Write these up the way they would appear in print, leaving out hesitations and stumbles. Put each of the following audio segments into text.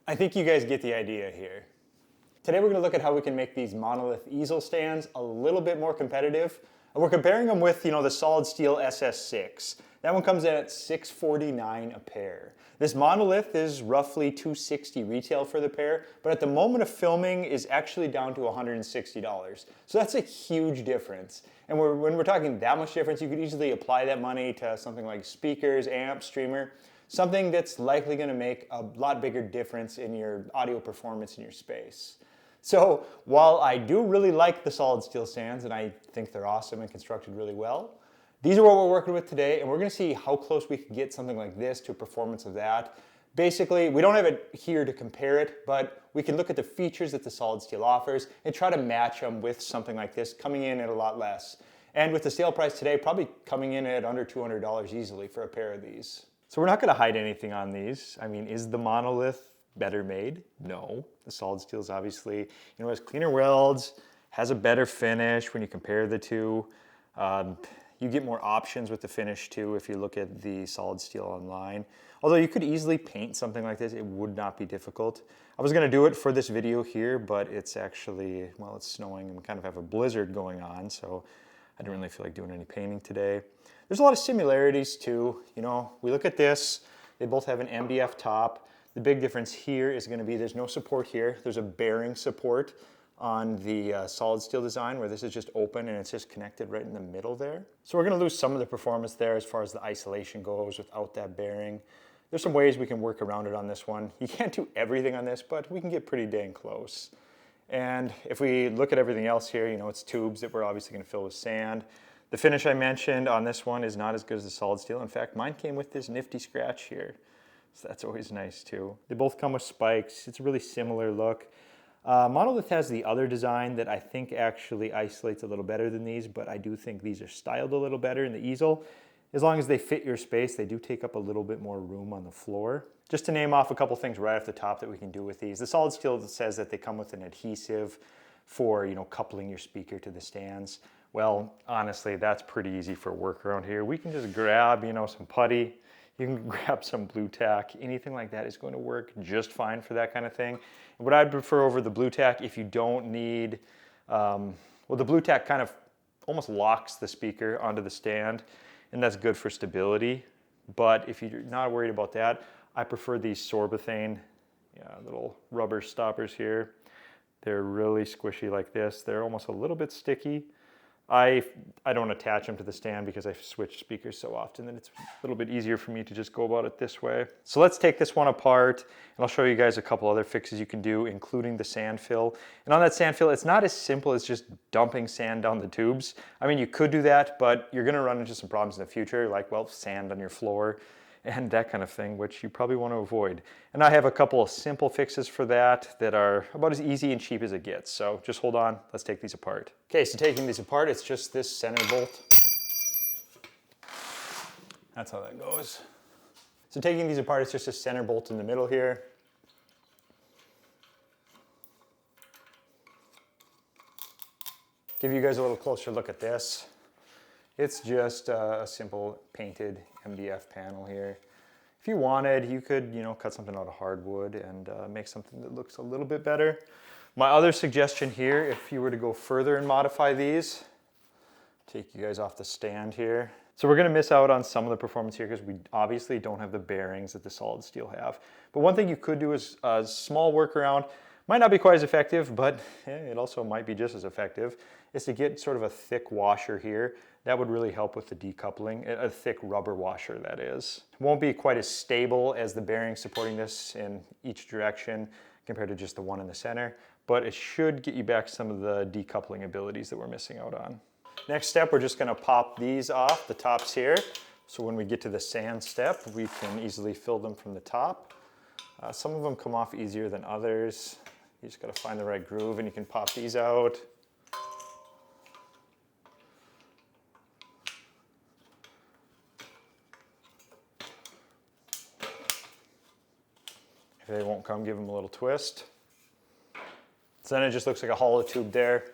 I think you guys get the idea here. Today we're going to look at how we can make these monolith easel stands a little bit more competitive. And we're comparing them with, the solid steel SS6. That one comes in at $649 a pair. This monolith is roughly $260 retail for the pair, but at the moment of filming is actually down to $160. So that's a huge difference. And when we're talking that much difference, you could easily apply that money to something like speakers, amp, streamer, something that's likely going to make a lot bigger difference in your audio performance in your space. So while I do really like the solid steel stands and I think they're awesome and constructed really well, these are what we're working with today, and we're going to see how close we can get something like this to a performance of that. Basically, we don't have it here to compare it, but we can look at the features that the solid steel offers and try to match them with something like this, coming in at a lot less. And with the sale price today, probably coming in at under $200 easily for a pair of these. So we're not going to hide anything on these. I mean, is the monolith better made? No. The solid steel is obviously, has cleaner welds, has a better finish when you compare the two. You get more options with the finish too if you look at the solid steel online. Although you could easily paint something like this, it would not be difficult. I was gonna do it for this video here, but it's actually, well, it's snowing and we kind of have a blizzard going on, so I didn't really feel like doing any painting today. There's a lot of similarities too. We look at this, they both have an MDF top. The big difference here is gonna be there's no support here. There's a bearing support on the solid steel design where this is just open and it's just connected right in the middle there. So we're gonna lose some of the performance there as far as the isolation goes without that bearing. There's some ways we can work around it on this one. You can't do everything on this, but we can get pretty dang close. And if we look at everything else here, it's tubes that we're obviously gonna fill with sand. The finish I mentioned on this one is not as good as the solid steel. In fact, mine came with this nifty scratch here. So that's always nice too. They both come with spikes. It's a really similar look. Monolith has the other design that I think actually isolates a little better than these, but I do think these are styled a little better in the easel. As long as they fit your space, they do take up a little bit more room on the floor. Just to name off a couple things right off the top that we can do with these. The solid steel says that they come with an adhesive for, coupling your speaker to the stands. Well, honestly, that's pretty easy for work around here. We can just grab, some putty. You can grab some blue tack. Anything like that is going to work just fine for that kind of thing. And what I'd prefer over the blue tack, if you don't need, the blue tack kind of almost locks the speaker onto the stand, and that's good for stability. But if you're not worried about that, I prefer these sorbethane, little rubber stoppers here. They're really squishy like this. They're almost a little bit sticky. I don't attach them to the stand because I switch speakers so often that it's a little bit easier for me to just go about it this way. So let's take this one apart and I'll show you guys a couple other fixes you can do, including the sand fill. And on that sand fill, it's not as simple as just dumping sand down the tubes. I mean, you could do that, but you're gonna run into some problems in the future, like, sand on your floor and that kind of thing, which you probably want to avoid. And I have a couple of simple fixes for that are about as easy and cheap as it gets. So just hold on, let's take these apart. Okay, so taking these apart, it's just this center bolt. That's how that goes. So taking these apart, it's just a center bolt in the middle here. Give you guys a little closer look at this. It's just a simple painted MDF panel here. If you wanted, you could, cut something out of hardwood and make something that looks a little bit better. My other suggestion here, if you were to go further and modify these, take you guys off the stand here. So we're gonna miss out on some of the performance here because we obviously don't have the bearings that the solid steel have. But one thing you could do is a small workaround. Might not be quite as effective, but it also might be just as effective, is to get sort of a thick washer here. That would really help with the decoupling, a thick rubber washer that is. It won't be quite as stable as the bearings supporting this in each direction compared to just the one in the center, but it should get you back some of the decoupling abilities that we're missing out on. Next step, we're just gonna pop these off, the tops here. So when we get to the sand step, we can easily fill them from the top. Some of them come off easier than others. You just gotta find the right groove and you can pop these out. If they won't come, give them a little twist. So then it just looks like a hollow tube there.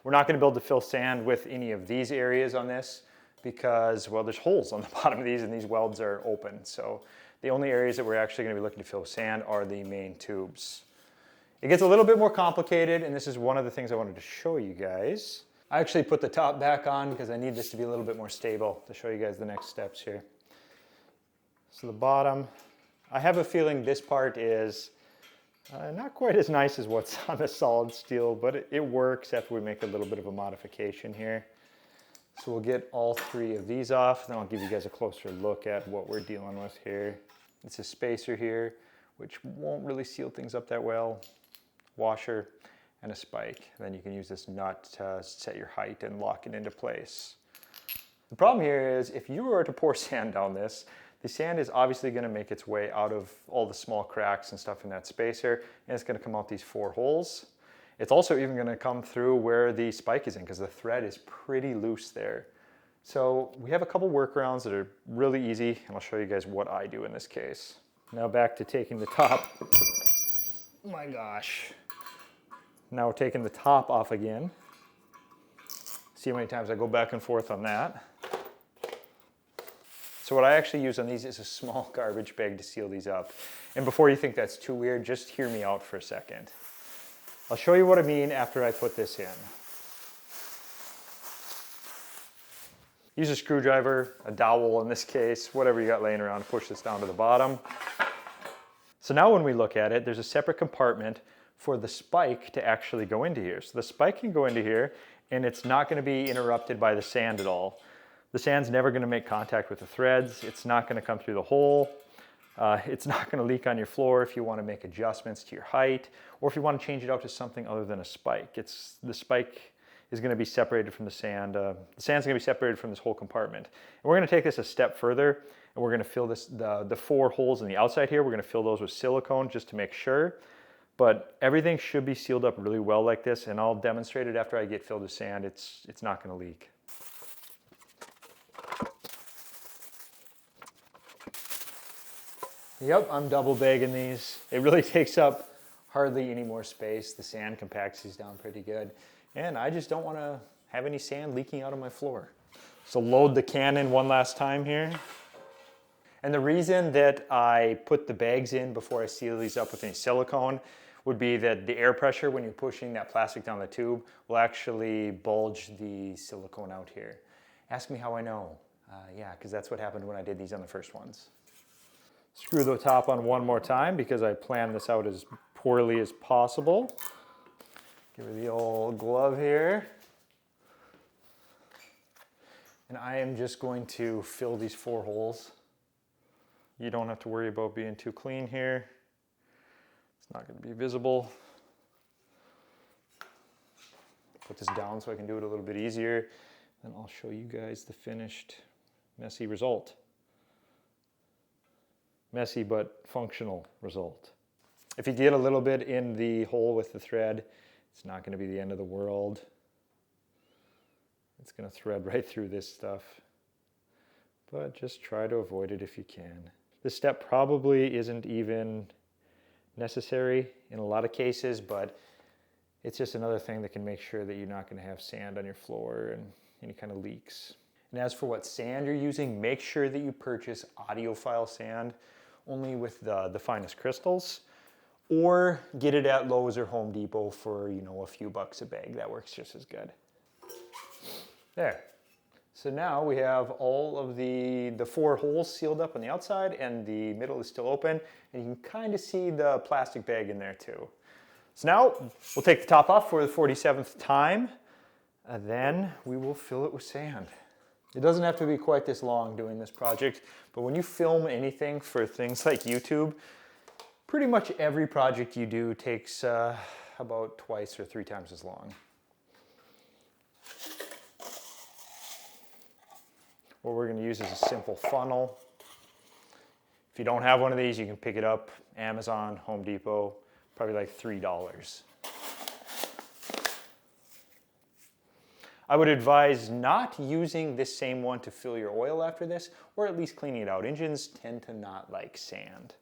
We're not gonna be able to fill sand with any of these areas on this because, there's holes on the bottom of these and these welds are open. So The only areas that we're actually going to be looking to fill with sand are the main tubes. It gets a little bit more complicated, and this is one of the things I wanted to show you guys. I actually put the top back on because I need this to be a little bit more stable to show you guys the next steps here. So the bottom, I have a feeling this part is not quite as nice as what's on the solid steel, but it works after we make a little bit of a modification here. So we'll get all three of these off, then I'll give you guys a closer look at what we're dealing with here. It's a spacer here, which won't really seal things up that well. Washer and a spike. And then you can use this nut to set your height and lock it into place. The problem here is if you were to pour sand down this, the sand is obviously going to make its way out of all the small cracks and stuff in that spacer, and it's going to come out these 4 holes. It's also even going to come through where the spike is in because the thread is pretty loose there. So we have a couple workarounds that are really easy, and I'll show you guys what I do in this case. Now back to taking the top. Oh my gosh. Now we're taking the top off again. See how many times I go back and forth on that. So what I actually use on these is a small garbage bag to seal these up. And before you think that's too weird, just hear me out for a second. I'll show you what I mean after I put this in. Use a screwdriver, a dowel in this case, whatever you got laying around to push this down to the bottom. So now when we look at it, there's a separate compartment for the spike to actually go into here. So the spike can go into here and it's not going to be interrupted by the sand at all. The sand's never going to make contact with the threads. It's not going to come through the hole. It's not going to leak on your floor if you want to make adjustments to your height or if you want to change it out to something other than a spike. The spike is going to be separated from the sand. The sand's going to be separated from this whole compartment. And we're going to take this a step further and we're going to fill this, the 4 holes in the outside here, we're going to fill those with silicone just to make sure. But everything should be sealed up really well like this, and I'll demonstrate it after I get filled with sand. It's not going to leak. Yep, I'm double bagging these. It really takes up hardly any more space. The sand compacts these down pretty good. And I just don't want to have any sand leaking out of my floor. So load the can in one last time here. And the reason that I put the bags in before I seal these up with any silicone would be that the air pressure when you're pushing that plastic down the tube will actually bulge the silicone out here. Ask me how I know. Yeah, because that's what happened when I did these on the first ones. Screw the top on one more time because I planned this out as poorly as possible. Give her the old glove here. And I am just going to fill these 4 holes. You don't have to worry about being too clean here. It's not going to be visible. Put this down so I can do it a little bit easier. Then I'll show you guys the finished messy result. Messy but functional result. If you get a little bit in the hole with the thread, it's not going to be the end of the world. It's going to thread right through this stuff. But just try to avoid it if you can. This step probably isn't even necessary in a lot of cases, but it's just another thing that can make sure that you're not going to have sand on your floor and any kind of leaks. And as for what sand you're using, make sure that you purchase audiophile sand only with the finest crystals, or get it at Lowe's or Home Depot for, you know, a few bucks a bag. That works just as good. There. So now we have all of the 4 holes sealed up on the outside and the middle is still open, and you can kind of see the plastic bag in there too. So now we'll take the top off for the 47th time, and then we will fill it with sand. It doesn't have to be quite this long doing this project, but when you film anything for things like YouTube, pretty much every project you do takes about twice or 3 times as long. What we're going to use is a simple funnel. If you don't have one of these, you can pick it up, Amazon, Home Depot, probably like $3. I would advise not using this same one to fill your oil after this, or at least cleaning it out. Engines tend to not like sand.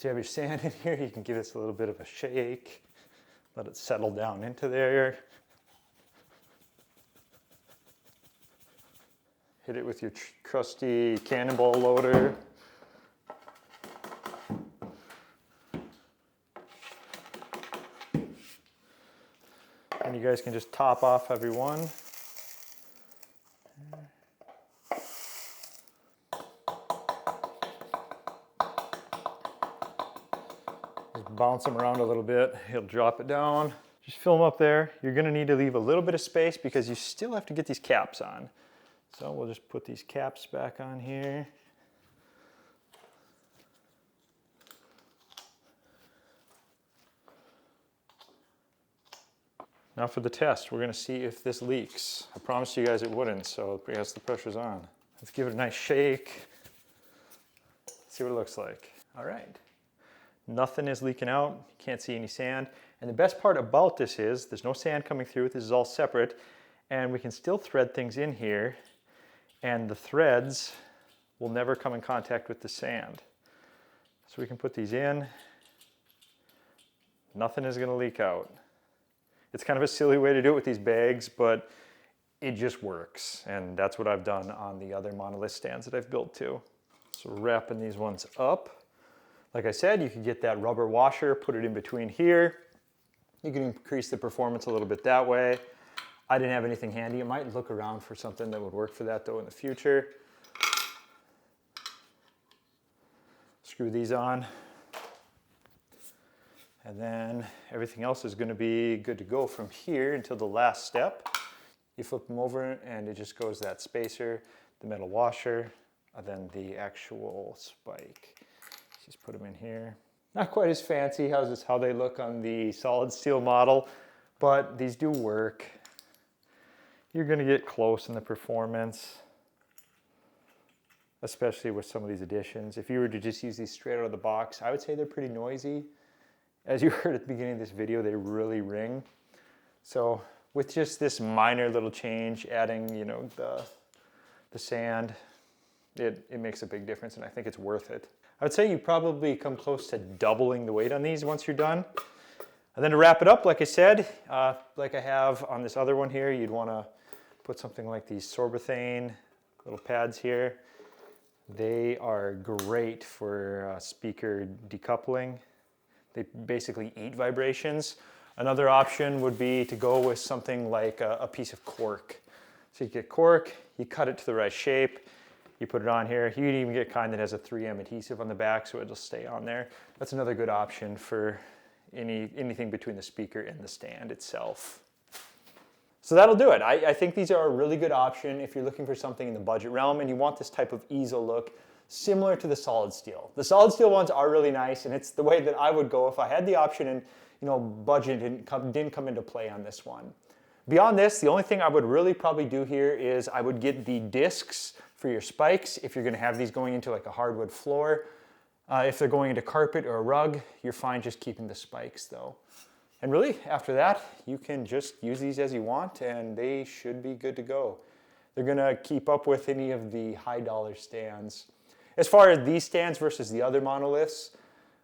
Once you have your sand in here, you can give this a little bit of a shake. Let it settle down into there. Hit it with your trusty cannonball loader. And you guys can just top off every one. Just bounce them around a little bit. He'll drop it down. Just fill them up there. You're gonna need to leave a little bit of space because you still have to get these caps on. So we'll just put these caps back on here. Now for the test, we're gonna see if this leaks. I promised you guys it wouldn't, so I guess the pressure's on. Let's give it a nice shake. See what it looks like. All right, nothing is leaking out. You can't see any sand. And the best part about this is there's no sand coming through. This is all separate, and we can still thread things in here, and the threads will never come in contact with the sand. So we can put these in. Nothing is gonna leak out. It's kind of a silly way to do it with these bags, but it just works. And that's what I've done on the other monolith stands that I've built too. So wrapping these ones up. Like I said, you can get that rubber washer, put it in between here. You can increase the performance a little bit that way. I didn't have anything handy. I might look around for something that would work for that though in the future. Screw these on. And then everything else is going to be good to go from here until the last step. You flip them over and it just goes that spacer, the metal washer, and then the actual spike. Just put them in here. Not quite as fancy as how they look on the solid steel model, but these do work. You're going to get close in the performance, especially with some of these additions. If you were to just use these straight out of the box, I would say they're pretty noisy. As you heard at the beginning of this video, they really ring. So with just this minor little change, adding, the sand, it makes a big difference, and I think it's worth it. I would say you probably come close to doubling the weight on these once you're done. And then to wrap it up, like I said, like I have on this other one here, you'd want to put something like these sorbethane little pads here. They are great for speaker decoupling. They basically eat vibrations. Another option would be to go with something like a piece of cork. So you get cork, you cut it to the right shape, you put it on here. You can even get kind that has a 3M adhesive on the back so it'll stay on there. That's another good option for anything between the speaker and the stand itself. So that'll do it. I think these are a really good option if you're looking for something in the budget realm and you want this type of easel look similar to the solid steel. The solid steel ones are really nice, and it's the way that I would go if I had the option and budget didn't come into play on this one. Beyond this, the only thing I would really probably do here is I would get the discs for your spikes if you're going to have these going into like a hardwood floor. If they're going into carpet or a rug, you're fine just keeping the spikes though. And really, after that, you can just use these as you want and they should be good to go. They're going to keep up with any of the high dollar stands. As far as these stands versus the other monoliths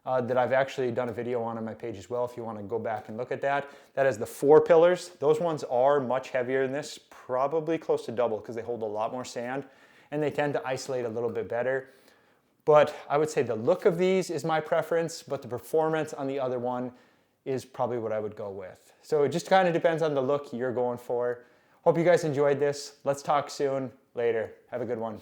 that I've actually done a video on my page as well, if you want to go back and look at that, that has the 4 pillars. Those ones are much heavier than this, probably close to double because they hold a lot more sand and they tend to isolate a little bit better. But I would say the look of these is my preference, but the performance on the other one is probably what I would go with. So it just kind of depends on the look you're going for. Hope you guys enjoyed this. Let's talk soon. Later. Have a good one.